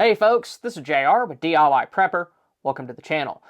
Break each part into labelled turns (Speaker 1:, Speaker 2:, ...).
Speaker 1: Hey folks, this is JR with DIY Prepper. Welcome to the channel.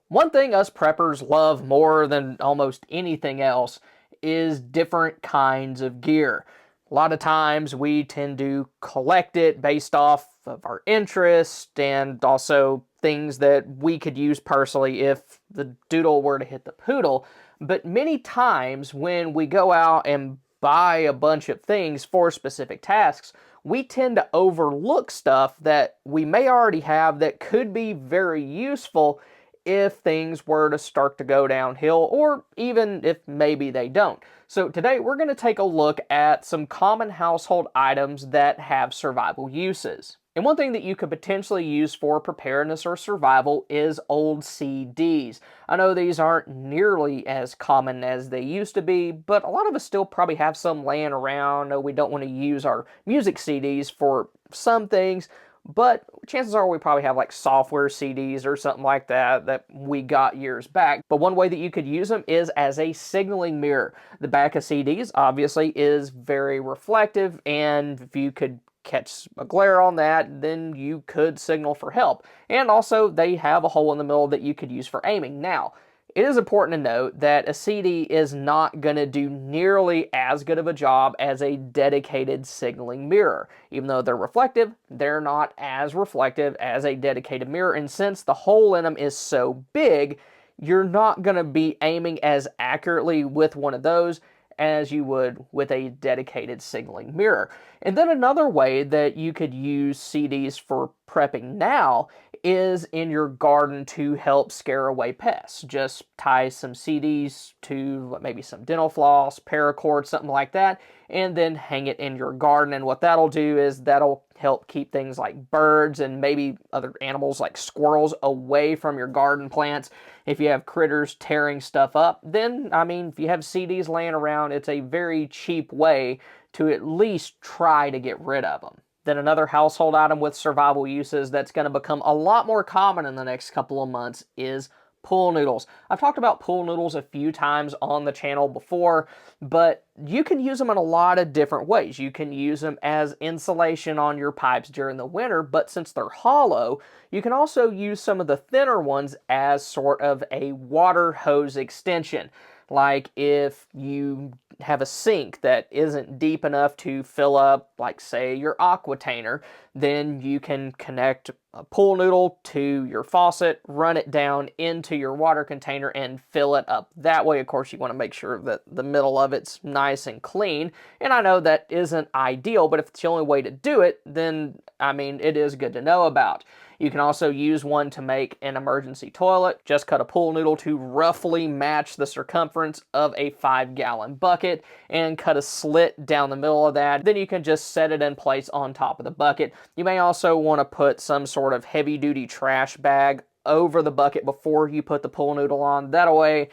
Speaker 1: One thing us preppers love more than almost anything else is different kinds of gear. A lot of times we tend to collect it based off of our interest and also things that we could use personally if the doodle were to hit the poodle. But many times when we go out and buy a bunch of things for specific tasks, we tend to overlook stuff that we may already have that could be very useful if things were to start to go downhill, or even if maybe they don't. So today we're going to take a look at some common household items that have survival uses. And one thing that you could potentially use for preparedness or survival is old CDs. I know these aren't nearly as common as they used to be, but a lot of us still probably have some laying around. No, we don't want to use our music CDs for some things, but chances are we probably have like software CDs or something like that that we got years back. But one way that you could use them is as a signaling mirror. The back of CDs obviously is very reflective, and if you could catch a glare on that, then you could signal for help. And also they have a hole in the middle that you could use for aiming. Now, it is important to note that a CD is not going to do nearly as good of a job as a dedicated signaling mirror. Even though they're reflective, they're not as reflective as a dedicated mirror, and since the hole in them is so big, you're not going to be aiming as accurately with one of those as you would with a dedicated signaling mirror. And then another way that you could use CDs for prepping now is in your garden to help scare away pests. Just tie some CDs to maybe some dental floss, paracord, something like that, and then hang it in your garden. And what that'll do is that'll help keep things like birds and maybe other animals like squirrels away from your garden plants. If you have critters tearing stuff up, then, if you have CDs laying around, it's a very cheap way to at least try to get rid of them. Then another household item with survival uses that's going to become a lot more common in the next couple of months is pool noodles. I've talked about pool noodles a few times on the channel before, but you can use them in a lot of different ways. You can use them as insulation on your pipes during the winter, but since they're hollow, you can also use some of the thinner ones as sort of a water hose extension. Like if you have a sink that isn't deep enough to fill up, like say your aquatainer, then you can connect a pool noodle to your faucet, run it down into your water container and fill it up that way. Of course, you want to make sure that the middle of it's nice and clean. And I know that isn't ideal, but if it's the only way to do it, then it is good to know about. You can also use one to make an emergency toilet. Just cut a pool noodle to roughly match the circumference of a 5-gallon bucket and cut a slit down the middle of that. Then you can just set it in place on top of the bucket. You may also want to put some sort of heavy-duty trash bag over the bucket before you put the pool noodle on. That way,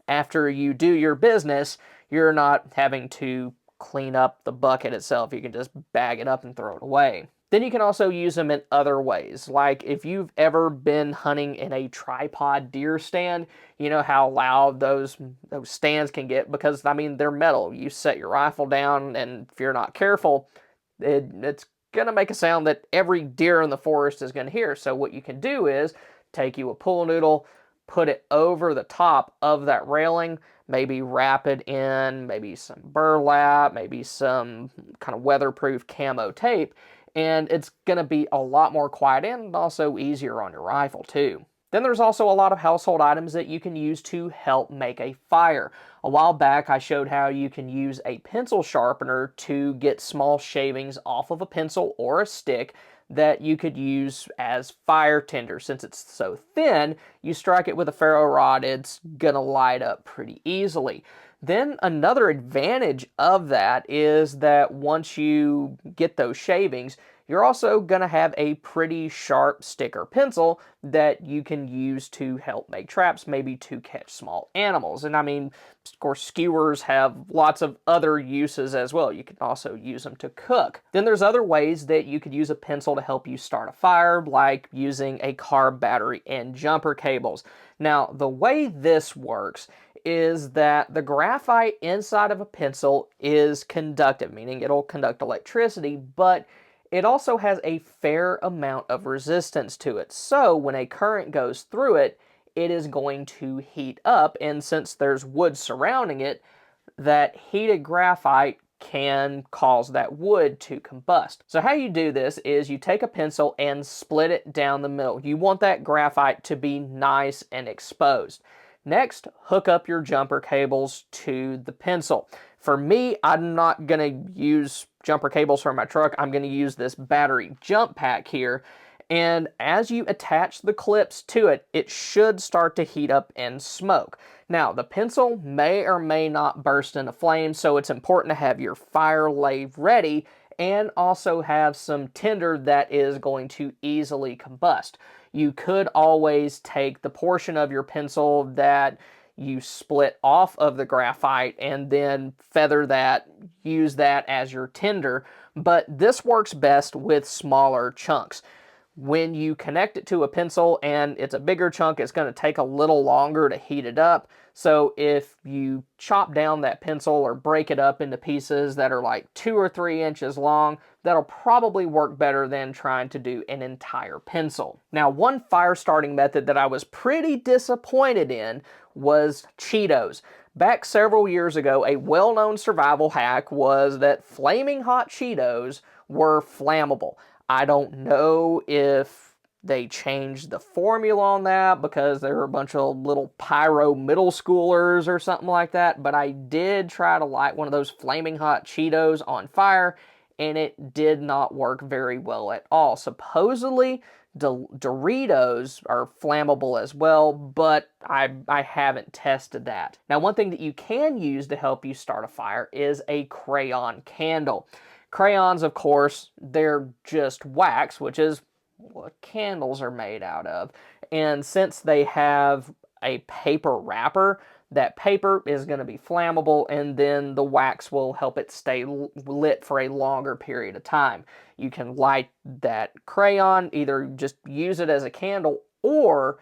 Speaker 1: after you do your business, you're not having to clean up the bucket itself. You can just bag it up and throw it away. Then you can also use them in other ways. Like if you've ever been hunting in a tripod deer stand, you know how loud those stands can get because, they're metal. You set your rifle down and if you're not careful, it's going to make a sound that every deer in the forest is going to hear. So what you can do is take you a pool noodle, put it over the top of that railing, maybe wrap it in maybe some burlap, maybe some kind of weatherproof camo tape, and it's going to be a lot more quiet and also easier on your rifle too. Then there's also a lot of household items that you can use to help make a fire. A while back I showed how you can use a pencil sharpener to get small shavings off of a pencil or a stick that you could use as fire tinder. Since it's so thin, you strike it with a ferro rod, it's gonna light up pretty easily. Then another advantage of that is that once you get those shavings, you're also going to have a pretty sharp stick or pencil that you can use to help make traps, maybe to catch small animals. And of course, skewers have lots of other uses as well. You can also use them to cook. Then there's other ways that you could use a pencil to help you start a fire, like using a car battery and jumper cables. Now, the way this works is that the graphite inside of a pencil is conductive, meaning it'll conduct electricity, but it also has a fair amount of resistance to it. So when a current goes through it, it is going to heat up, and since there's wood surrounding it, that heated graphite can cause that wood to combust. So how you do this is you take a pencil and split it down the middle. You want that graphite to be nice and exposed. Next, hook up your jumper cables to the pencil. For me, I'm not going to use jumper cables for my truck. I'm going to use this battery jump pack here. And as you attach the clips to it, it should start to heat up and smoke. Now, the pencil may or may not burst into flames, so it's important to have your fire lay ready and also have some tinder that is going to easily combust. You could always take the portion of your pencil that you split off of the graphite and then feather that, use that as your tinder, but this works best with smaller chunks. When you connect it to a pencil and it's a bigger chunk, it's going to take a little longer to heat it up. So if you chop down that pencil or break it up into pieces that are like 2 or 3 inches long, that'll probably work better than trying to do an entire pencil. Now, one fire starting method that I was pretty disappointed in was Cheetos. Back several years ago, a well-known survival hack was that flaming hot Cheetos were flammable. I don't know if they changed the formula on that because there were a bunch of little pyro middle schoolers or something like that, but I did try to light one of those flaming hot Cheetos on fire, and it did not work very well at all. Supposedly, Doritos are flammable as well, but I haven't tested that. Now, one thing that you can use to help you start a fire is a crayon candle. Crayons, of course, they're just wax, which is what candles are made out of. And since they have a paper wrapper, that paper is going to be flammable, and then the wax will help it stay lit for a longer period of time. You can light that crayon, either just use it as a candle or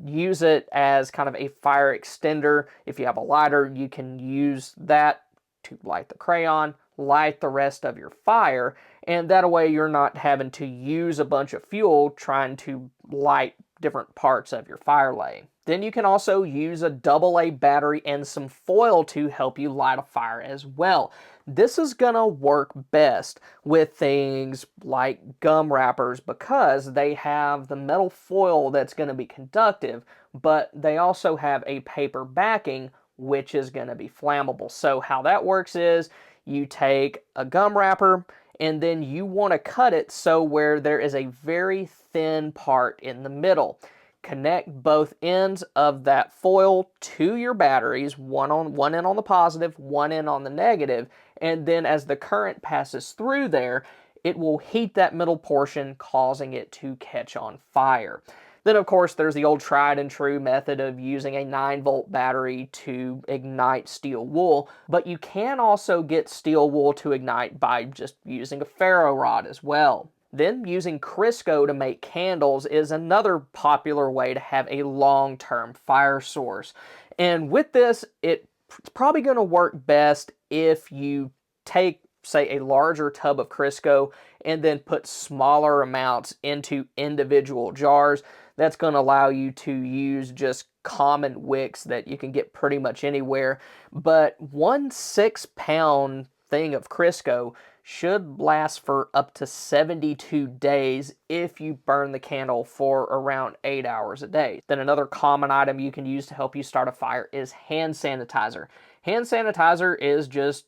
Speaker 1: use it as kind of a fire extender. If you have a lighter, you can use that to light the crayon, light the rest of your fire, and that way you're not having to use a bunch of fuel trying to light different parts of your fire lay. Then you can also use a AA battery and some foil to help you light a fire as well. This is gonna work best with things like gum wrappers because they have the metal foil that's gonna be conductive, but they also have a paper backing which is gonna be flammable. So how that works is you take a gum wrapper and then you want to cut it so where there is a very thin part in the middle. Connect both ends of that foil to your batteries, one end on the positive, one end on the negative, and then as the current passes through there, it will heat that middle portion, causing it to catch on fire. Then, of course, there's the old tried and true method of using a 9-volt battery to ignite steel wool, but you can also get steel wool to ignite by just using a ferro rod as well. Then, using Crisco to make candles is another popular way to have a long-term fire source. And with this, it's probably going to work best if you take, say, a larger tub of Crisco and then put smaller amounts into individual jars. That's going to allow you to use just common wicks that you can get pretty much anywhere. But 1 6-pound thing of Crisco should last for up to 72 days if you burn the candle for around 8 hours a day. Then another common item you can use to help you start a fire is hand sanitizer. Hand sanitizer is just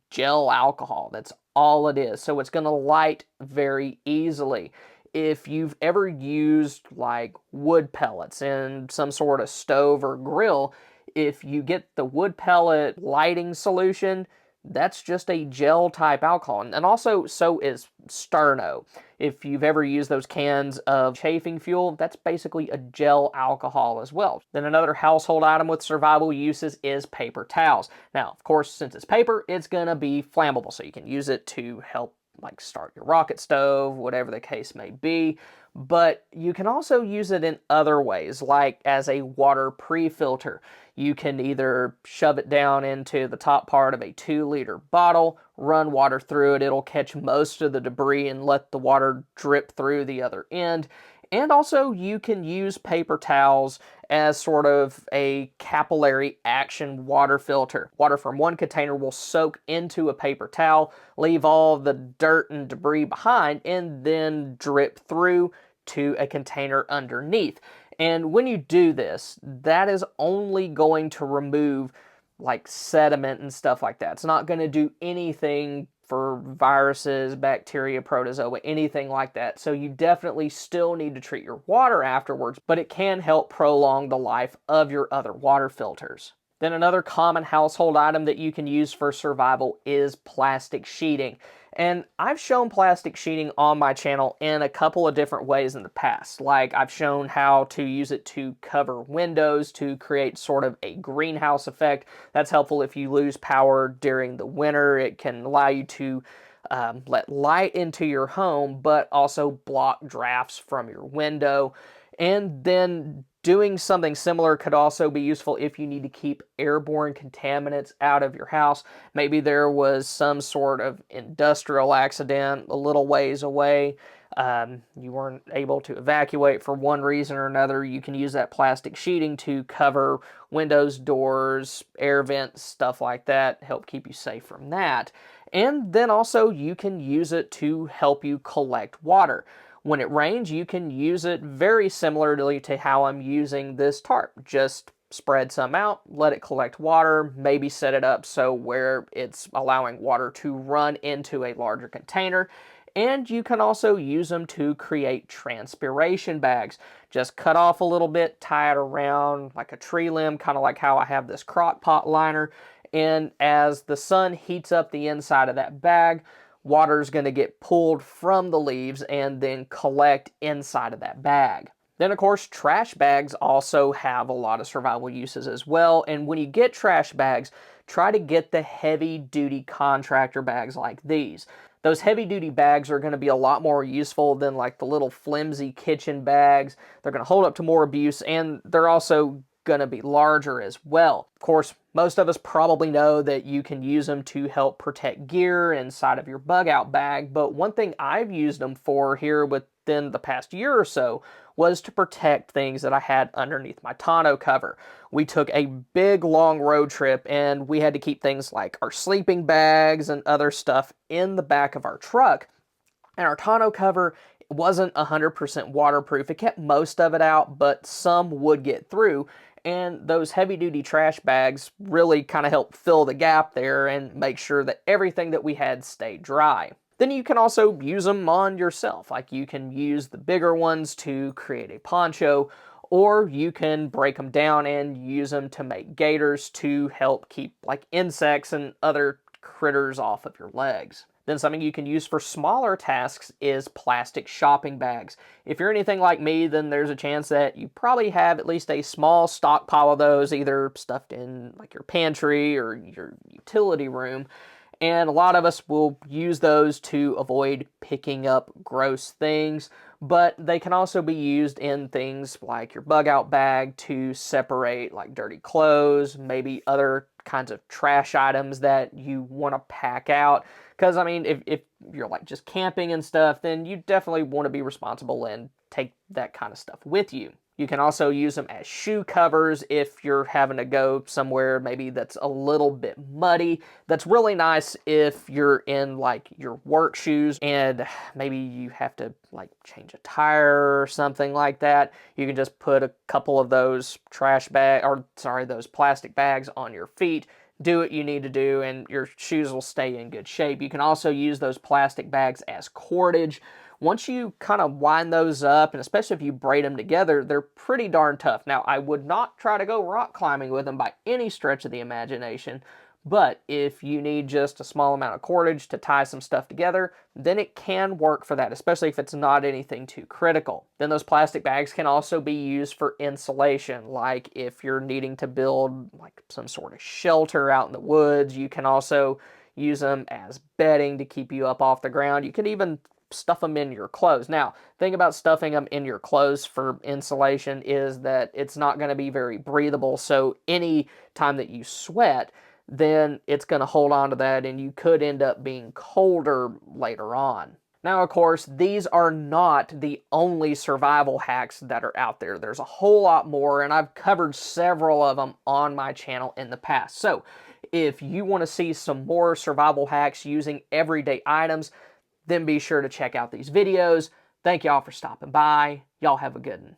Speaker 1: gel alcohol. That's all it is. So it's going to light very easily. If you've ever used like wood pellets in some sort of stove or grill, if you get the wood pellet lighting solution, that's just a gel type alcohol. And also, so is Sterno. If you've ever used those cans of chafing fuel, that's basically a gel alcohol as well. Then another household item with survival uses is paper towels. Now, of course, since it's paper, it's gonna be flammable, so you can use it to help like start your rocket stove, whatever the case may be. But you can also use it in other ways, like as a water pre-filter. You can either shove it down into the top part of a 2-liter bottle, run water through it. It'll catch most of the debris and let the water drip through the other end. And also, you can use paper towels as sort of a capillary action water filter. Water from one container will soak into a paper towel, leave all the dirt and debris behind, and then drip through to a container underneath. And when you do this, that is only going to remove like sediment and stuff like that. It's not going to do anything for viruses, bacteria, protozoa, anything like that. So you definitely still need to treat your water afterwards, but it can help prolong the life of your other water filters. Then another common household item that you can use for survival is plastic sheeting. And I've shown plastic sheeting on my channel in a couple of different ways in the past. Like I've shown how to use it to cover windows to create sort of a greenhouse effect. That's helpful if you lose power during the winter. It can allow you to let light into your home, but also block drafts from your window. And then doing something similar could also be useful if you need to keep airborne contaminants out of your house. Maybe there was some sort of industrial accident a little ways away. You weren't able to evacuate for one reason or another. You can use that plastic sheeting to cover windows, doors, air vents, stuff like that, help keep you safe from that. And then also you can use it to help you collect water. When it rains, you can use it very similarly to how I'm using this tarp. Just spread some out, let it collect water, maybe set it up so where it's allowing water to run into a larger container. And you can also use them to create transpiration bags. Just cut off a little bit, tie it around like a tree limb, kind of like how I have this crock pot liner. And as the sun heats up the inside of that bag, water is going to get pulled from the leaves and then collect inside of that bag. Then, of course, trash bags also have a lot of survival uses as well. And when you get trash bags, try to get the heavy-duty contractor bags like these. Those heavy-duty bags are going to be a lot more useful than like the little flimsy kitchen bags. They're going to hold up to more abuse, and they're also going to be larger as well. Of course, most of us probably know that you can use them to help protect gear inside of your bug out bag, but one thing I've used them for here within the past year or so was to protect things that I had underneath my tonneau cover. We took a big long road trip and we had to keep things like our sleeping bags and other stuff in the back of our truck, and our tonneau cover wasn't 100% waterproof. It kept most of it out, but some would get through. And those heavy-duty trash bags really kind of help fill the gap there and make sure that everything that we had stayed dry. Then you can also use them on yourself. Like you can use the bigger ones to create a poncho, or you can break them down and use them to make gaiters to help keep like insects and other critters off of your legs. Then something you can use for smaller tasks is plastic shopping bags. If you're anything like me, then there's a chance that you probably have at least a small stockpile of those, either stuffed in like your pantry or your utility room. And a lot of us will use those to avoid picking up gross things, but they can also be used in things like your bug out bag to separate like dirty clothes, maybe other kinds of trash items that you want to pack out. Because, I mean, if you're like just camping and stuff, then you definitely want to be responsible and take that kind of stuff with you. You can also use them as shoe covers if you're having to go somewhere maybe that's a little bit muddy. That's really nice if you're in like your work shoes and maybe you have to like change a tire or something like that. You can just put a couple of those those plastic bags on your feet. Do what you need to do and your shoes will stay in good shape. You can also use those plastic bags as cordage. Once you kind of wind those up, and especially if you braid them together, they're pretty darn tough. Now, I would not try to go rock climbing with them by any stretch of the imagination, but if you need just a small amount of cordage to tie some stuff together, then it can work for that, especially if it's not anything too critical. Then those plastic bags can also be used for insulation, like if you're needing to build like some sort of shelter out in the woods. You can also use them as bedding to keep you up off the ground. You can even stuff them in your clothes. Now, the thing about stuffing them in your clothes for insulation is that it's not going to be very breathable, so any time that you sweat, then it's going to hold on to that and you could end up being colder later on. Now, of course, these are not the only survival hacks that are out there. There's a whole lot more, and I've covered several of them on my channel in the past. So, if you want to see some more survival hacks using everyday items, then be sure to check out these videos. Thank y'all for stopping by. Y'all have a good one.